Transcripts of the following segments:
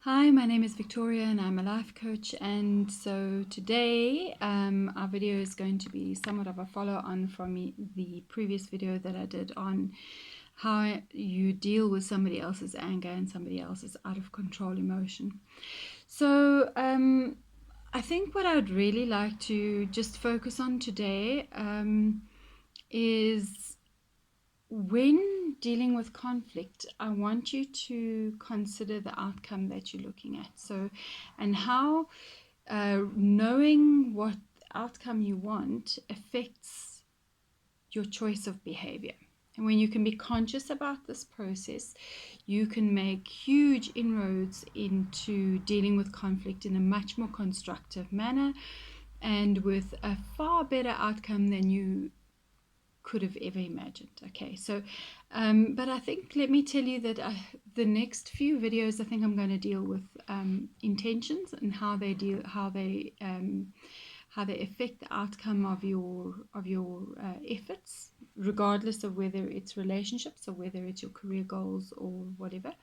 Hi, my name is Victoria and I'm a life coach. And so today, our video is going to be somewhat of a follow on from the previous video that I did on how you deal with somebody else's anger and somebody else's out of control emotion. So, I think what I would really like to just focus on today is when dealing with conflict, I want you to consider the outcome that you're looking at. So, and how knowing what outcome you want affects your choice of behavior. And when you can be conscious about this process, you can make huge inroads into dealing with conflict in a much more constructive manner and with a far better outcome than you could have ever imagined. Okay, so but I think, let me tell you that the next few videos, I think I'm going to deal with intentions and how they affect the outcome of your efforts, regardless of whether it's relationships or whether it's your career goals or whatever.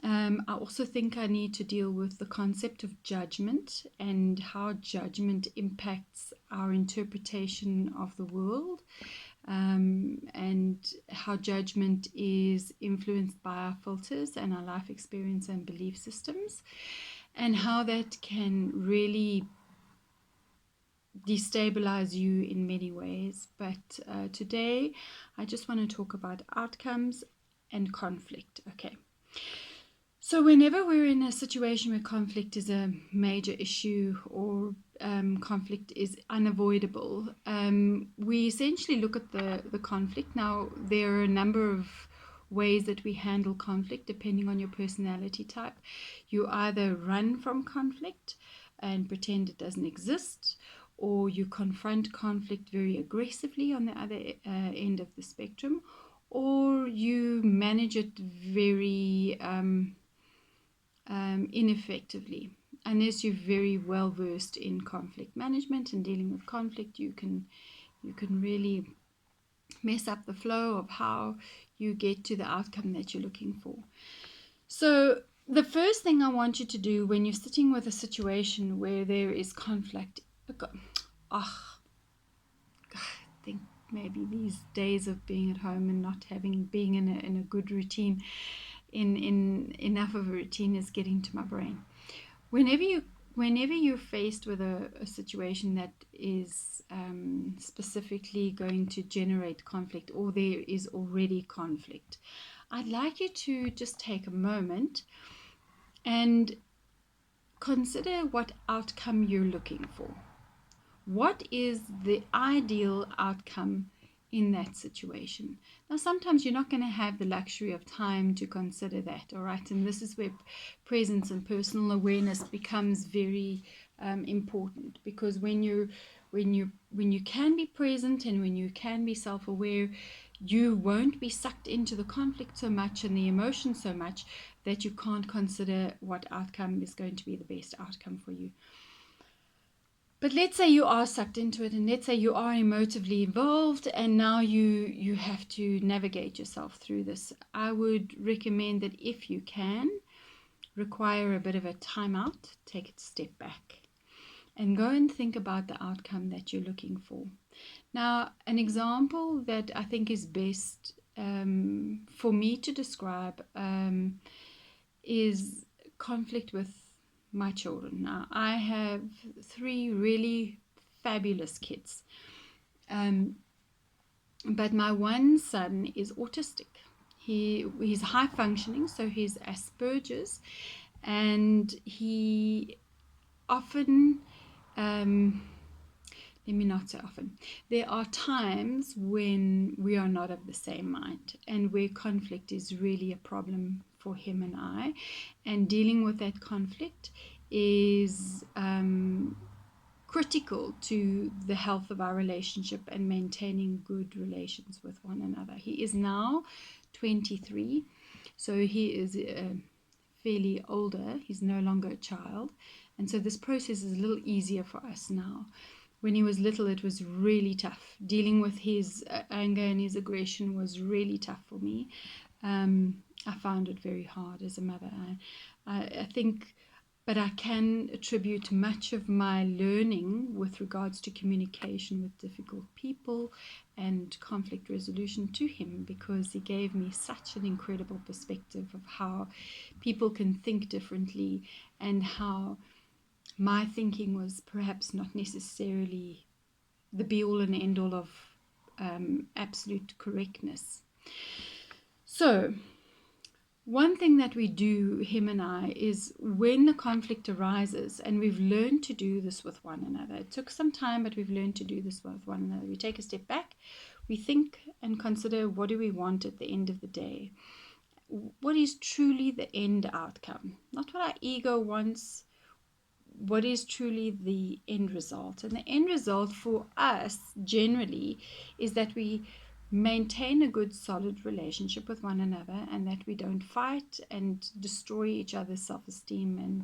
I also think I need to deal with the concept of judgment and how judgment impacts our interpretation of the world, and how judgment is influenced by our filters and our life experience and belief systems, and how that can really destabilize you in many ways. But today, I just want to talk about outcomes and conflict. Okay. So, whenever we're in a situation where conflict is a major issue or conflict is unavoidable, we essentially look at the conflict. Now, there are a number of ways that we handle conflict depending on your personality type. You either run from conflict and pretend it doesn't exist, or you confront conflict very aggressively on the other end of the spectrum, or you manage it very ineffectively. Unless you're very well versed in conflict management and dealing with conflict, you can really mess up the flow of how you get to the outcome that you're looking for. So the first thing I want you to do when you're sitting with a situation where there is conflict, I think maybe these days of being at home and not being in a good routine, in enough of a routine, is getting to my brain. Whenever you're faced with a situation that is specifically going to generate conflict, or there is already conflict, I'd like you to just take a moment and consider what outcome you're looking for. What is the ideal outcome in that situation? Now, sometimes you're not going to have the luxury of time to consider that, all right? And this is where presence and personal awareness becomes very important, because when you can be present and when you can be self-aware, you won't be sucked into the conflict so much and the emotion so much that you can't consider what outcome is going to be the best outcome for you. But let's say you are sucked into it, and let's say you are emotively involved, and now you have to navigate yourself through this. I would recommend that if you can, require a bit of a timeout, take a step back, and go and think about the outcome that you're looking for. Now, an example that I think is best for me to describe is conflict with my children. Now, I have 3 really fabulous kids, but my one son is autistic. He's high functioning, so he's Asperger's, and he often, let me not say often, there are times when we are not of the same mind and where conflict is really a problem for him and I, and dealing with that conflict is critical to the health of our relationship and maintaining good relations with one another. He is now 23, so he is fairly older. He's no longer a child, and so this process is a little easier for us now. When he was little, it was really tough. Dealing with his anger and his aggression was really tough for me. I found it very hard as a mother. I think, but I can attribute much of my learning with regards to communication with difficult people and conflict resolution to him, because he gave me such an incredible perspective of how people can think differently, and how my thinking was perhaps not necessarily the be all and end all of absolute correctness. So, one thing that we do, him and I, is when the conflict arises, and we've learned to do this with one another. It took some time, but we've learned to do this with one another. We take a step back, we think and consider, what do we want at the end of the day? What is truly the end outcome? Not what our ego wants, what is truly the end result. And the end result for us generally is that we maintain a good solid relationship with one another, and that we don't fight and destroy each other's self-esteem,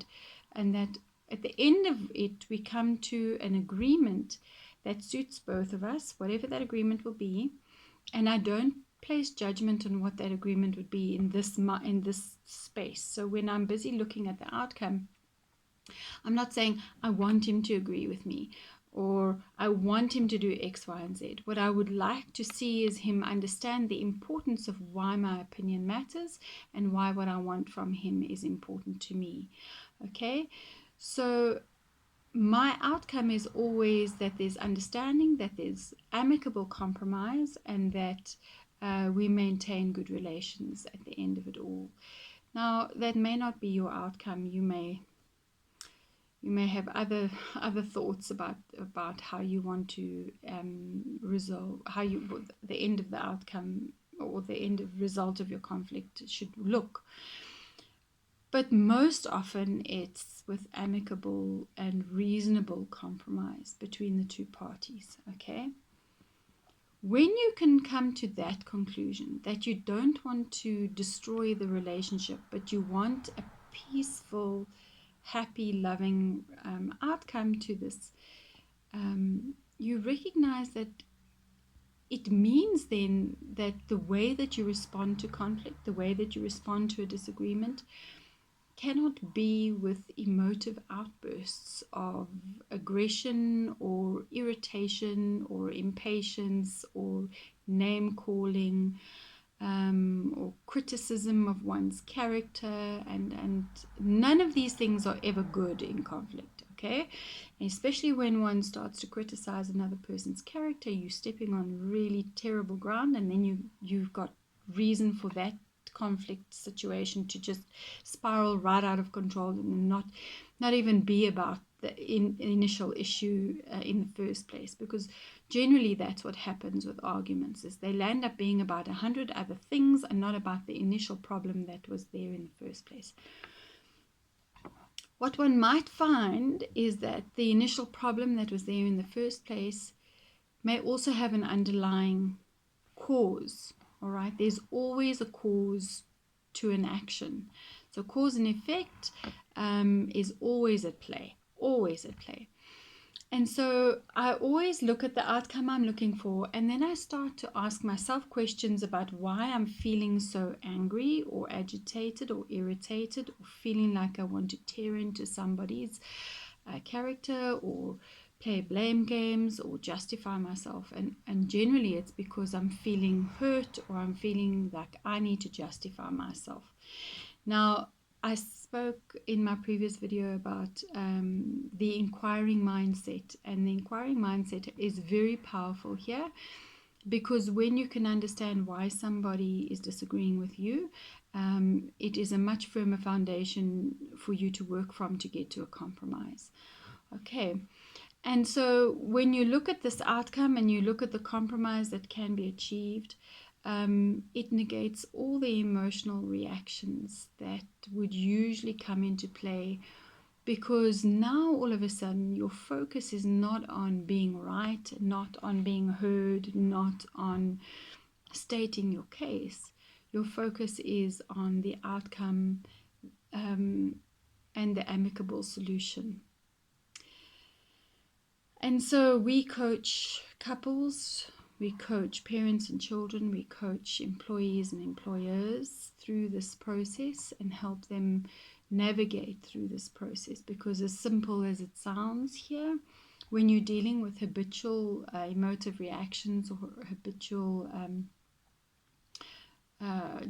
and that at the end of it we come to an agreement that suits both of us, whatever that agreement will be. And I don't place judgment on what that agreement would be in this space. So when I'm busy looking at the outcome, I'm not saying I want him to agree with me, or I want him to do X, Y, and Z. What I would like to see is him understand the importance of why my opinion matters, and why what I want from him is important to me. Okay? So my outcome is always that there's understanding, that there's amicable compromise, and that we maintain good relations at the end of it all. Now, that may not be your outcome. You may have other thoughts about how you want to resolve, how you, the end of the outcome or the end of result of your conflict should look. But most often it's with amicable and reasonable compromise between the two parties. Okay, when you can come to that conclusion, that you don't want to destroy the relationship, but you want a peaceful, happy, loving outcome to this, you recognize that it means then that the way that you respond to conflict, the way that you respond to a disagreement, cannot be with emotive outbursts of aggression or irritation or impatience or name calling, or criticism of one's character, and none of these things are ever good in conflict. Okay, and especially when one starts to criticize another person's character, you're stepping on really terrible ground, and then you've got reason for that conflict situation to just spiral right out of control, and not even be about the initial issue in the first place, because generally that's what happens with arguments, is they land up being about 100 other things and not about the initial problem that was there in the first place. What one might find is that the initial problem that was there in the first place may also have an underlying cause. All right, there's always a cause to an action. So cause and effect is always at play, always at play. And so I always look at the outcome I'm looking for, and then I start to ask myself questions about why I'm feeling so angry or agitated or irritated, or feeling like I want to tear into somebody's character, or play blame games, or justify myself. And generally it's because I'm feeling hurt, or I'm feeling like I need to justify myself. Now, I spoke in my previous video about the inquiring mindset, and the inquiring mindset is very powerful here, because when you can understand why somebody is disagreeing with you, it is a much firmer foundation for you to work from to get to a compromise. Okay, and so when you look at this outcome and you look at the compromise that can be achieved, it negates all the emotional reactions that would usually come into play, because now all of a sudden your focus is not on being right, not on being heard, not on stating your case. Your focus is on the outcome and the amicable solution. And so we coach couples We coach parents and children, we coach employees and employers through this process and help them navigate through this process, because as simple as it sounds here, when you're dealing with habitual emotive reactions or habitual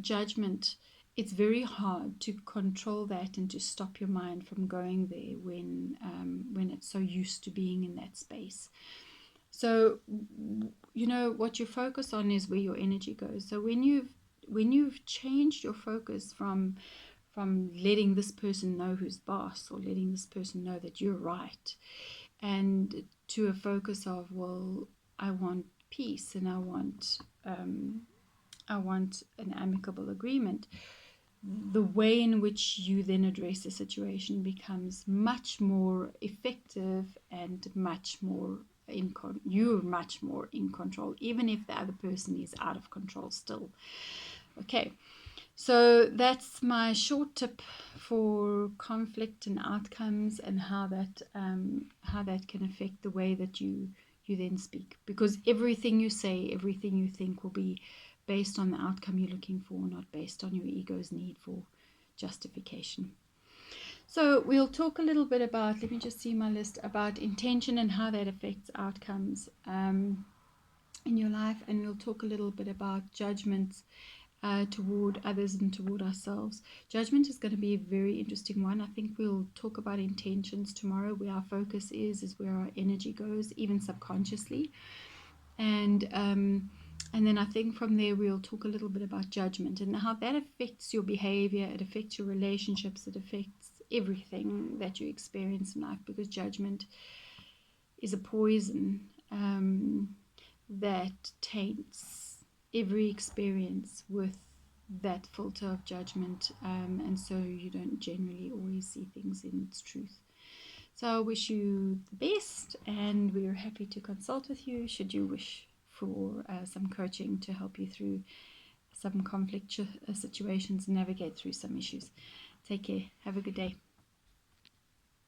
judgment, it's very hard to control that and to stop your mind from going there when it's so used to being in that space. So, what you focus on is where your energy goes. So when you've changed your focus from letting this person know who's boss, or letting this person know that you're right, and to a focus of, well, I want peace, and I want an amicable agreement, the way in which you then address the situation becomes much more effective and much more you're much more in control, even if the other person is out of control still. Okay, so that's my short tip for conflict and outcomes, and how that can affect the way that you then speak, because everything you say, everything you think will be based on the outcome you're looking for, not based on your ego's need for justification. So we'll talk a little bit about, let me just see my list, about intention and how that affects outcomes in your life, and we'll talk a little bit about judgments toward others and toward ourselves. Judgment is going to be a very interesting one. I think we'll talk about intentions tomorrow. Where our focus is where our energy goes, even subconsciously. And then I think from there we'll talk a little bit about judgment and how that affects your behavior, it affects your relationships, it affects everything that you experience in life, because judgment is a poison that taints every experience with that filter of judgment, and so you don't generally always see things in its truth. So I wish you the best, and we're happy to consult with you should you wish for some coaching to help you through some conflict situations and navigate through some issues. Take care. Have a good day.